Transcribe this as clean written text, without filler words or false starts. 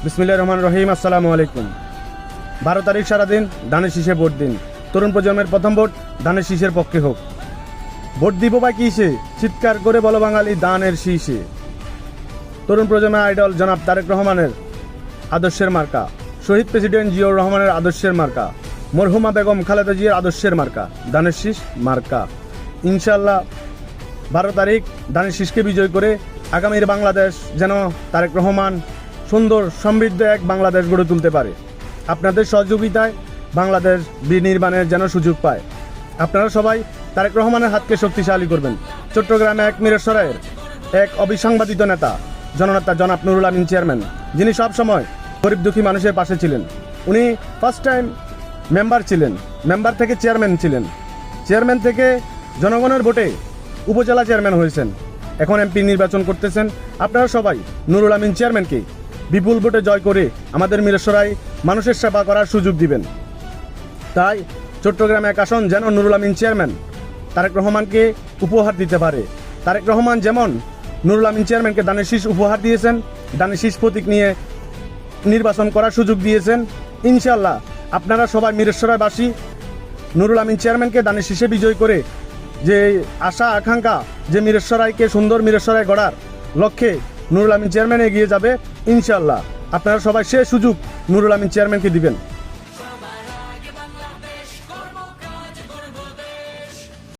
বিসমিল্লাহির রহমানির রহিম। আসসালামু আলাইকুম। 12 তারিখ সারাদিন ধানের শীষে ভোট দিন। তরুণ প্রজন্মের প্রথম ভোট ধানের শীষের পক্ষে হোক। ভোট দিব বা কিসে? চিৎকার করে বলো বাঙালি ধানের শীষে। তরুণ প্রজন্মের আইডল জনাব তারেক রহমানের আদর্শের মার্কা, শহীদ প্রেসিডেন্ট জিয়াউর রহমানের আদর্শের মার্কা, মরহুমা বেগম খালেদা জিয়ার আদর্শের মার্কা ধানের শীষ মার্কা। ইনশাআল্লাহ 12 তারিখ ধানের শীষকে বিজয় করে আগামীর বাংলাদেশ যেন তারেক রহমান সুন্দর সমৃদ্ধ এক বাংলাদেশ গড়ে তুলতে পারে। আপনাদের সহযোগিতায় বাংলাদেশ বিনির্মাণের যেন সুযোগ পায়। আপনারা সবাই তারেক রহমানের হাতকে শক্তিশালী করবেন। চট্টগ্রামে এক মিরসরাইয়ের এক অবিসংবাদিত নেতা জননেতা জনাব নুরুল আমিন চেয়ারম্যান, যিনি সব সময় গরিব দুঃখী মানুষের পাশে ছিলেন। উনি ফার্স্ট টাইম মেম্বার ছিলেন, মেম্বার থেকে চেয়ারম্যান ছিলেন, চেয়ারম্যান থেকে জনগণের ভোটে উপজেলা চেয়ারম্যান হয়েছেন, এখন এমপি নির্বাচন করতেছেন। আপনারা সবাই নুরুল আমিন চেয়ারম্যানকে বিপুল ভোটে জয় করে আমাদের মিরসরাই মানুষের সেবা করার সুযোগ দিবেন। তাই চট্টগ্রামে এক আসন যেন নুরুল আমিন চেয়ারম্যান তারেক রহমানকে উপহার দিতে পারে। তারেক রহমান যেমন নুরুল আমিন চেয়ারম্যানকে ধানের শীষ উপহার দিয়েছেন, ধানের শীষ প্রতীক নিয়ে নির্বাচন করার সুযোগ দিয়েছেন। ইনশাআল্লাহ আপনারা সবাই মিরসরাইবাসী নুরুল আমিন চেয়ারম্যানকে ধানের শীষে বিজয় করে যে আশা আকাঙ্ক্ষা যে মিরসরাইকে সুন্দর মিরসরাই গড়ার লক্ষ্যে নুরুল আমিন চেয়ারম্যান এগিয়ে যাবে। ইনশাআল্লাহ আপনারা সবাই সে সুযোগ নুরুল আমিন চেয়ারম্যানকে দিবেন।